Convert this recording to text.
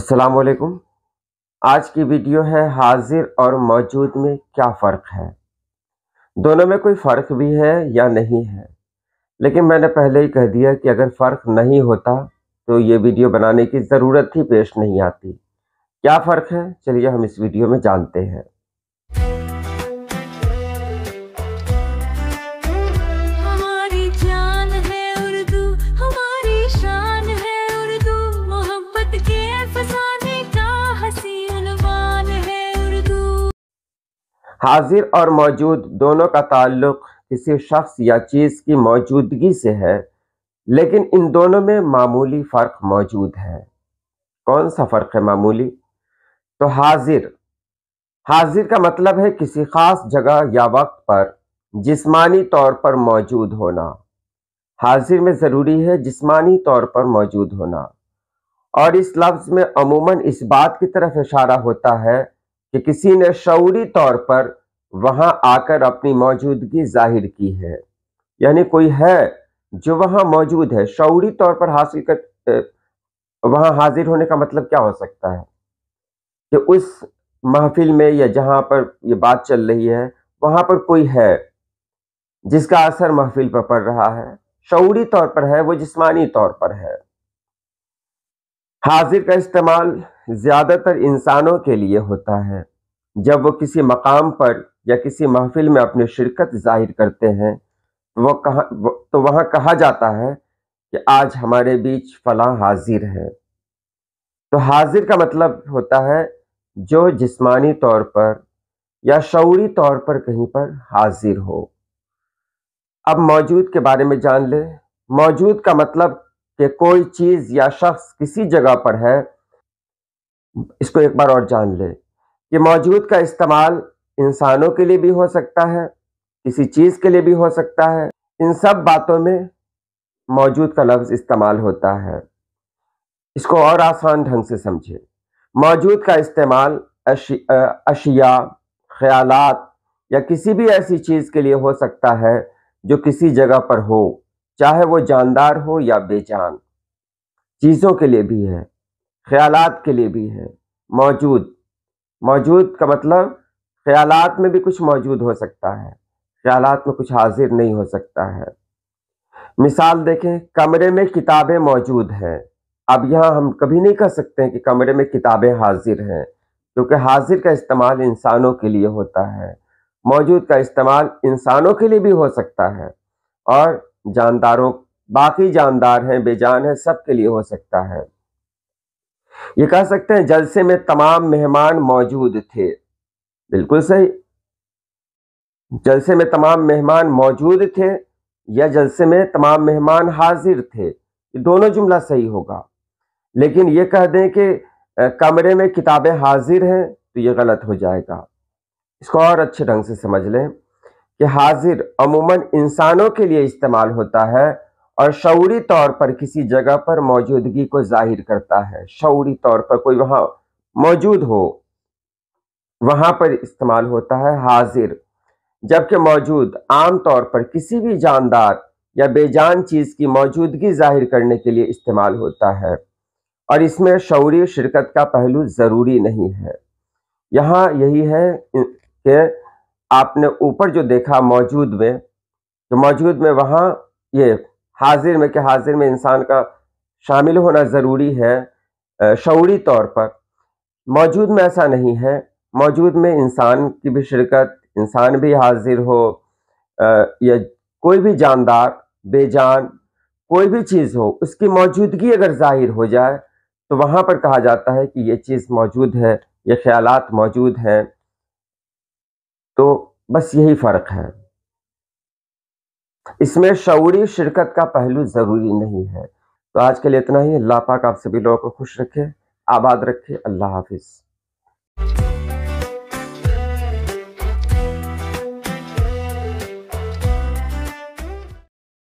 السلام علیکم۔ آج کی ویڈیو ہے حاضر اور موجود میں کیا فرق ہے۔ دونوں میں کوئی فرق بھی ہے یا نہیں ہے، لیکن میں نے پہلے ہی کہہ دیا کہ اگر فرق نہیں ہوتا تو یہ ویڈیو بنانے کی ضرورت ہی پیش نہیں آتی۔ کیا فرق ہے، چلیے ہم اس ویڈیو میں جانتے ہیں۔ حاضر اور موجود دونوں کا تعلق کسی شخص یا چیز کی موجودگی سے ہے، لیکن ان دونوں میں معمولی فرق موجود ہے۔ کون سا فرق ہے معمولی؟ تو حاضر کا مطلب ہے کسی خاص جگہ یا وقت پر جسمانی طور پر موجود ہونا۔ حاضر میں ضروری ہے جسمانی طور پر موجود ہونا، اور اس لفظ میں عموماً اس بات کی طرف اشارہ ہوتا ہے کہ کسی نے شعوری طور پر وہاں آ کر اپنی موجودگی ظاہر کی ہے، یعنی کوئی ہے جو وہاں موجود ہے۔ شعوری طور پر وہاں حاضر ہونے کا مطلب کیا ہو سکتا ہے کہ اس محفل میں یا جہاں پر یہ بات چل رہی ہے وہاں پر کوئی ہے جس کا اثر محفل پر پڑ رہا ہے، شعوری طور پر ہے، وہ جسمانی طور پر ہے۔ حاضر کا استعمال زیادہ تر انسانوں کے لیے ہوتا ہے جب وہ کسی مقام پر یا کسی محفل میں اپنی شرکت ظاہر کرتے ہیں تو وہاں کہا جاتا ہے کہ آج ہمارے بیچ فلاں حاضر ہے۔ تو حاضر کا مطلب ہوتا ہے جو جسمانی طور پر یا شعوری طور پر کہیں پر حاضر ہو۔ اب موجود کے بارے میں جان لیں۔ موجود کا مطلب کہ کوئی چیز یا شخص کسی جگہ پر ہے۔ اس کو ایک بار اور جان لیں کہ موجود کا استعمال انسانوں کے لیے بھی ہو سکتا ہے، کسی چیز کے لیے بھی ہو سکتا ہے۔ ان سب باتوں میں موجود کا لفظ استعمال ہوتا ہے۔ اس کو اور آسان ڈھنگ سے سمجھے۔ موجود کا استعمال اشیاء، خیالات یا کسی بھی ایسی چیز کے لیے ہو سکتا ہے جو کسی جگہ پر ہو، چاہے وہ جاندار ہو یا بے جان۔ چیزوں کے لیے بھی ہے، خیالات کے لیے بھی ہے۔ موجود کا مطلب خیالات میں بھی کچھ موجود ہو سکتا ہے، خیالات میں کچھ حاضر نہیں ہو سکتا ہے۔ مثال دیکھیں، کمرے میں کتابیں موجود ہیں۔ اب یہاں ہم کبھی نہیں کہہ سکتے ہیں کہ کمرے میں کتابیں حاضر ہیں، کیونکہ حاضر کا استعمال انسانوں کے لیے ہوتا ہے۔ موجود کا استعمال انسانوں کے لیے بھی ہو سکتا ہے، اور جانداروں، باقی جاندار ہیں، بے جان ہیں، سب کے لیے ہو سکتا ہے۔ یہ کہہ سکتے ہیں جلسے میں تمام مہمان موجود تھے۔ بالکل صحیح، جلسے میں تمام مہمان موجود تھے یا جلسے میں تمام مہمان حاضر تھے، یہ دونوں جملہ صحیح ہوگا۔ لیکن یہ کہہ دیں کہ کمرے میں کتابیں حاضر ہیں تو یہ غلط ہو جائے گا۔ اس کو اور اچھے ڈھنگ سے سمجھ لیں کہ حاضر عموماً انسانوں کے لیے استعمال ہوتا ہے اور شعوری طور پر کسی جگہ پر موجودگی کو ظاہر کرتا ہے۔ شعوری طور پر کوئی وہاں موجود ہو، وہاں پر استعمال ہوتا ہے حاضر، جبکہ موجود عام طور پر کسی بھی جاندار یا بے جان چیز کی موجودگی ظاہر کرنے کے لیے استعمال ہوتا ہے، اور اس میں شعوری شرکت کا پہلو ضروری نہیں ہے۔ یہاں یہی ہے کہ آپ نے اوپر جو دیکھا موجود میں، تو موجود میں وہاں یہ حاضر میں کہ حاضر میں انسان کا شامل ہونا ضروری ہے شعوری طور پر۔ موجود میں ایسا نہیں ہے، موجود میں انسان کی بھی شرکت، انسان بھی حاضر ہو، یا کوئی بھی جاندار، بے جان، کوئی بھی چیز ہو، اس کی موجودگی اگر ظاہر ہو جائے تو وہاں پر کہا جاتا ہے کہ یہ چیز موجود ہے، یہ خیالات موجود ہیں۔ تو بس یہی فرق ہے، اس میں شعوری شرکت کا پہلو ضروری نہیں ہے۔ تو آج کے لیے اتنا ہی۔ اللہ پاک آپ سبھی لوگوں کو خوش رکھے، آباد رکھے۔ اللہ حافظ۔